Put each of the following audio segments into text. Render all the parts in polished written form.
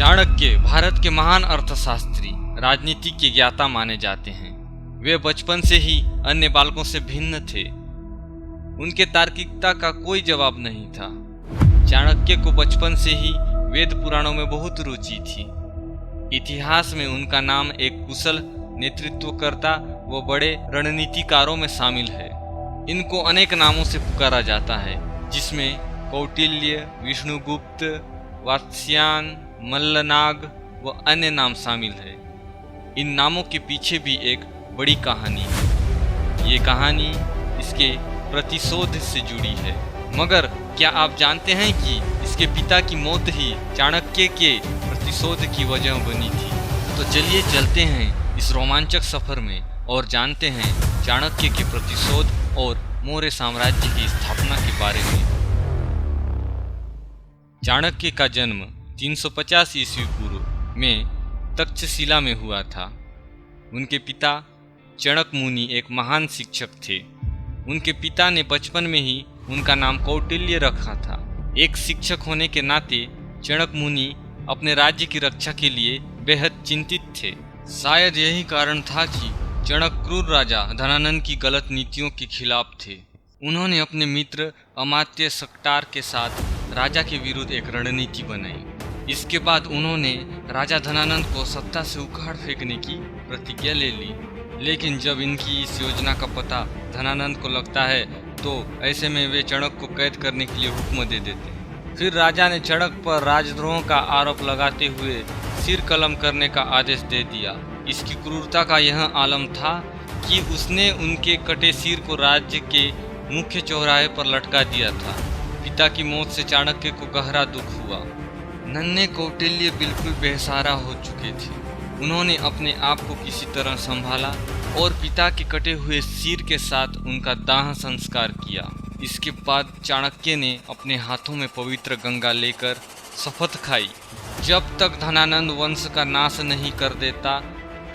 चाणक्य भारत के महान अर्थशास्त्री, राजनीतिक के ज्ञाता माने जाते हैं। वे बचपन से ही अन्य बालकों से भिन्न थे। उनके तार्किकता का कोई जवाब नहीं था। चाणक्य को बचपन से ही वेद पुराणों में बहुत रुचि थी। इतिहास में उनका नाम एक कुशल नेतृत्वकर्ता व बड़े रणनीतिकारों में शामिल है। इनको अनेक नामों से पुकारा जाता है, जिसमें कौटिल्य, विष्णुगुप्त, वात्स्यायन, मल्लनाग व अन्य नाम शामिल है। इन नामों के पीछे भी एक बड़ी कहानी है। ये कहानी इसके प्रतिशोध से जुड़ी है। मगर क्या आप जानते हैं कि इसके पिता की मौत ही चाणक्य के प्रतिशोध की वजह बनी थी? तो चलिए चलते हैं इस रोमांचक सफर में और जानते हैं चाणक्य के प्रतिशोध और मौर्य साम्राज्य की स्थापना के बारे में। चाणक्य का जन्म 350 ईस्वी पूर्व में तक्षशिला में हुआ था। उनके पिता चणक मुनि एक महान शिक्षक थे। उनके पिता ने बचपन में ही उनका नाम कौटिल्य रखा था। एक शिक्षक होने के नाते चणक मुनि अपने राज्य की रक्षा के लिए बेहद चिंतित थे। शायद यही कारण था कि चणक क्रूर राजा धनानंद की गलत नीतियों के खिलाफ थे। उन्होंने अपने मित्र अमात्य सक्टार के साथ राजा के विरुद्ध एक रणनीति बनाई। इसके बाद उन्होंने राजा धनानंद को सत्ता से उखाड़ फेंकने की प्रतिज्ञा ले ली। लेकिन जब इनकी इस योजना का पता धनानंद को लगता है तो ऐसे में वे चणक को कैद करने के लिए हुक्म दे देते हैं। फिर राजा ने चणक पर राजद्रोह का आरोप लगाते हुए सिर कलम करने का आदेश दे दिया। इसकी क्रूरता का यह आलम था कि उसने उनके कटे सिर को राज्य के मुख्य चौराहे पर लटका दिया था। पिता की मौत से चाणक्य को गहरा दुख हुआ। नन्हे कौटिल्य बिल्कुल बेसहारा हो चुके थे। उन्होंने अपने आप को किसी तरह संभाला और पिता के कटे हुए सिर के साथ उनका दाह संस्कार किया। इसके बाद चाणक्य ने अपने हाथों में पवित्र गंगा लेकर शपथ खाई, जब तक धनानंद वंश का नाश नहीं कर देता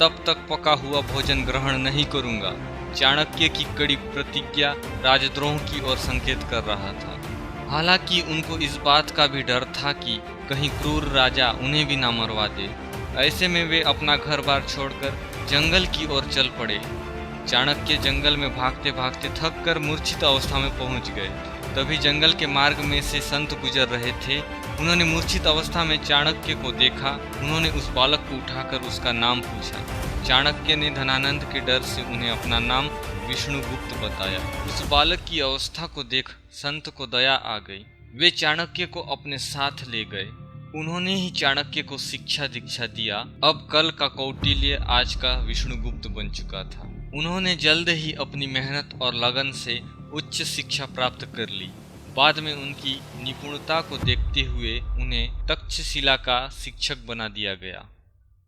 तब तक पका हुआ भोजन ग्रहण नहीं करूंगा। चाणक्य की कड़ी प्रतिज्ञा राजद्रोह की ओर संकेत कर रहा था। हालांकि उनको इस बात का भी डर था कि कहीं क्रूर राजा उन्हें भी ना मरवा दे। ऐसे में वे अपना घर बार छोड़कर जंगल की ओर चल पड़े। चाणक्य जंगल में भागते भागते थक कर मूर्छित अवस्था में पहुंच गए। तभी जंगल के मार्ग में से संत गुजर रहे थे। उन्होंने मूर्छित अवस्था में चाणक्य को देखा। उन्होंने उस बालक को उठाकर उसका नाम पूछा। चाणक्य ने धनानंद के डर से उन्हें अपना नाम विष्णुगुप्त बताया। उस बालक की अवस्था को देख संत को दया आ गई। वे चाणक्य को अपने साथ ले गए। उन्होंने ही चाणक्य को शिक्षा दीक्षा दिया। अब कल का कौटिल्य आज का विष्णुगुप्त बन चुका था। उन्होंने जल्द ही अपनी मेहनत और लगन से उच्च शिक्षा प्राप्त कर ली। बाद में उनकी निपुणता को देखते हुए उन्हें तक्षशिला का शिक्षक बना दिया गया।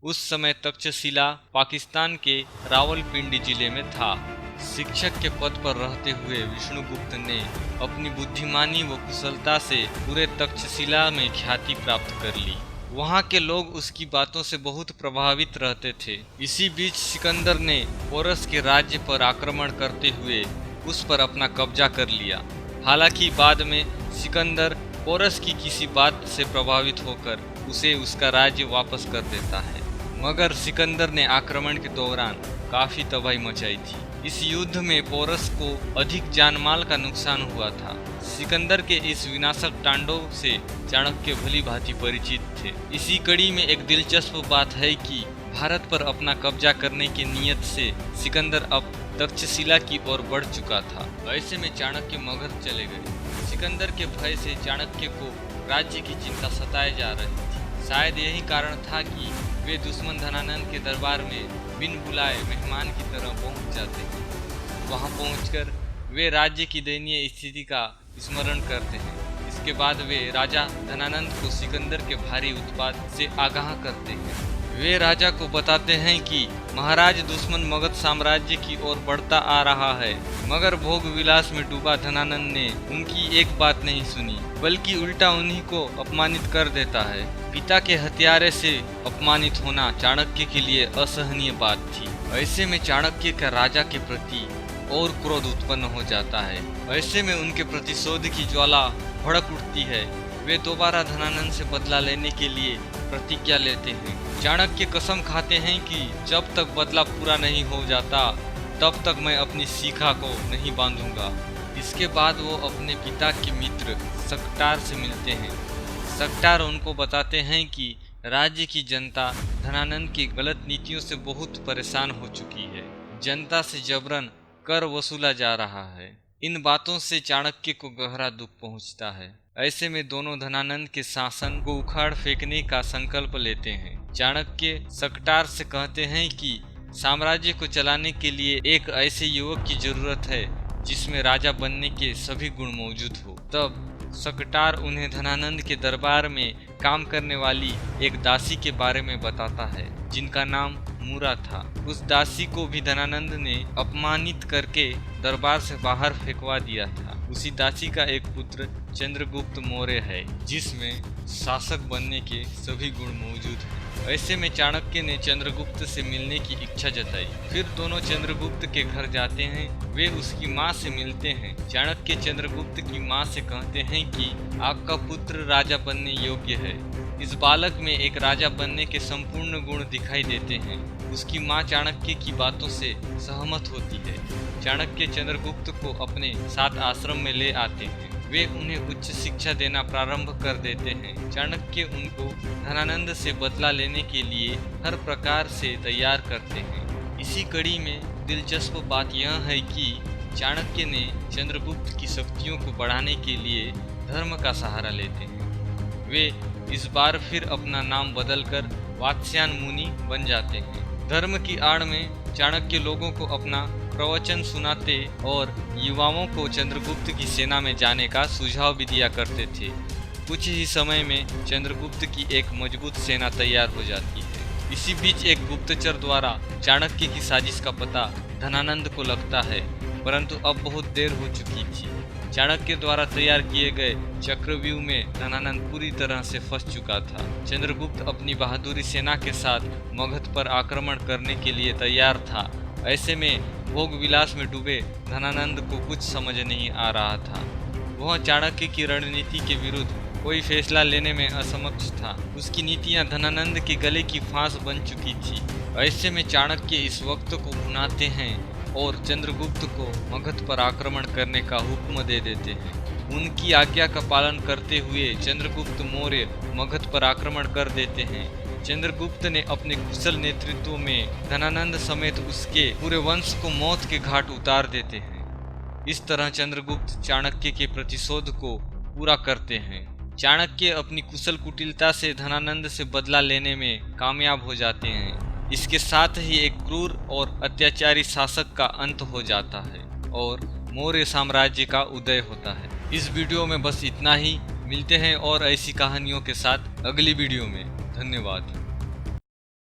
उस समय तक्षशिला पाकिस्तान के रावलपिंडी जिले में था। शिक्षक के पद पर रहते हुए विष्णुगुप्त ने अपनी बुद्धिमानी व कुशलता से पूरे तक्षशिला में ख्याति प्राप्त कर ली। वहाँ के लोग उसकी बातों से बहुत प्रभावित रहते थे। इसी बीच सिकंदर ने पोरस के राज्य पर आक्रमण करते हुए उस पर अपना कब्जा कर लिया। हालांकि बाद में सिकंदर पोरस की किसी बात से प्रभावित होकर उसे उसका राज्य वापस कर देता है। मगर सिकंदर ने आक्रमण के दौरान काफी तबाही मचाई थी। इस युद्ध में पोरस को अधिक जानमाल का नुकसान हुआ था। सिकंदर के इस विनाशक तांडव से चाणक्य भली भांति परिचित थे। इसी कड़ी में एक दिलचस्प बात है कि भारत पर अपना कब्जा करने की नीयत से सिकंदर अब तक्षशिला की ओर बढ़ चुका था। ऐसे में चाणक्य मगध चले गए। सिकंदर के भय से चाणक्य को राज्य की चिंता सताए जा रही थी। शायद यही कारण था कि वे दुश्मन धनानंद के दरबार में बिन बुलाए मेहमान की तरह पहुंच जाते हैं। वहां पहुंचकर वे राज्य की दयनीय स्थिति का स्मरण करते हैं। इसके बाद वे राजा धनानंद को सिकंदर के भारी उत्पात से आगाह करते हैं। वे राजा को बताते हैं कि महाराज दुश्मन मगध साम्राज्य की ओर बढ़ता आ रहा है। मगर भोग विलास में डूबा धनानंद ने उनकी एक बात नहीं सुनी, बल्कि उल्टा उन्हीं को अपमानित कर देता है। पिता के हत्यारे से अपमानित होना चाणक्य के लिए असहनीय बात थी। ऐसे में चाणक्य का राजा के प्रति और क्रोध उत्पन्न हो जाता है। ऐसे में उनके प्रतिशोध की ज्वाला भड़क उठती है। वे दोबारा धनानंद से बदला लेने के लिए प्रतिज्ञा लेते हैं। चाणक्य कसम खाते हैं कि जब तक बदला पूरा नहीं हो जाता तब तक मैं अपनी शिखा को नहीं बांधूंगा। इसके बाद वो अपने पिता के मित्र सकटार से मिलते हैं। सकटार उनको बताते हैं कि राज्य की जनता धनानंद की गलत नीतियों से बहुत परेशान हो चुकी है। जनता से जबरन कर वसूला जा रहा है। इन बातों से चाणक्य को गहरा दुख पहुंचता है। ऐसे में दोनों धनानंद के शासन को उखाड़ फेंकने का संकल्प लेते हैं। चाणक्य सकटार से कहते हैं कि साम्राज्य को चलाने के लिए एक ऐसे युवक की जरूरत है जिसमें राजा बनने के सभी गुण मौजूद हो। तब सकटार उन्हें धनानंद के दरबार में काम करने वाली एक दासी के बारे में बताता है जिनका नाम मूरा था। उस दासी को भी धनानंद ने अपमानित करके दरबार से बाहर फेंकवा दिया था। उसी दासी का एक पुत्र चंद्रगुप्त मौर्य है जिसमें शासक बनने के सभी गुण मौजूद हैं। ऐसे में चाणक्य ने चंद्रगुप्त से मिलने की इच्छा जताई। फिर दोनों चंद्रगुप्त के घर जाते हैं। वे उसकी माँ से मिलते हैं। चाणक्य चंद्रगुप्त की माँ से कहते हैं कि आपका पुत्र राजा बनने योग्य है। इस बालक में एक राजा बनने के संपूर्ण गुण दिखाई देते हैं। उसकी माँ चाणक्य की बातों से सहमत होती है। चाणक्य चंद्रगुप्त को अपने साथ आश्रम में ले आते हैं। वे उन्हें उच्च शिक्षा देना प्रारंभ कर देते हैं। चाणक्य उनको धनानंद से बदला लेने के लिए हर प्रकार से तैयार करते हैं। इसी कड़ी में दिलचस्प बात यह है कि चाणक्य ने चंद्रगुप्त की शक्तियों को बढ़ाने के लिए धर्म का सहारा लेते हैं। वे इस बार फिर अपना नाम बदलकर वात्स्यायन मुनि बन जाते हैं। धर्म की आड़ में चाणक्य लोगों को अपना प्रवचन सुनाते और युवाओं को चंद्रगुप्त की सेना में जाने का सुझाव भी दिया करते थे। कुछ ही समय में चंद्रगुप्त की एक मजबूत सेना तैयार हो जाती है। इसी बीच एक गुप्तचर द्वारा चाणक्य की साजिश का पता धनानंद को लगता है, परंतु अब बहुत देर हो चुकी थी। चाणक्य द्वारा तैयार किए गए चक्रव्यूह में धनानंद पूरी तरह से फंस चुका था। चंद्रगुप्त अपनी बहादुरी सेना के साथ मगध पर आक्रमण करने के लिए तैयार था। ऐसे में भोग विलास में डूबे धनानंद को कुछ समझ नहीं आ रहा था। वह चाणक्य की रणनीति के विरुद्ध कोई फैसला लेने में असमर्थ था। उसकी नीतियां धनानंद के गले की फांस बन चुकी थी। ऐसे में चाणक्य इस वक्त को भुनाते हैं और चंद्रगुप्त को मगध पर आक्रमण करने का हुक्म दे देते हैं। उनकी आज्ञा का पालन करते हुए चंद्रगुप्त मौर्य मगध पर आक्रमण कर देते हैं। चंद्रगुप्त ने अपने कुशल नेतृत्व में धनानंद समेत उसके पूरे वंश को मौत के घाट उतार देते हैं। इस तरह चंद्रगुप्त चाणक्य के प्रतिशोध को पूरा करते हैं। चाणक्य अपनी कुशल कुटिलता से धनानंद से बदला लेने में कामयाब हो जाते हैं। इसके साथ ही एक क्रूर और अत्याचारी शासक का अंत हो जाता है और मौर्य साम्राज्य का उदय होता है। इस वीडियो में बस इतना ही। मिलते हैं और ऐसी कहानियों के साथ अगली वीडियो में। धन्यवाद।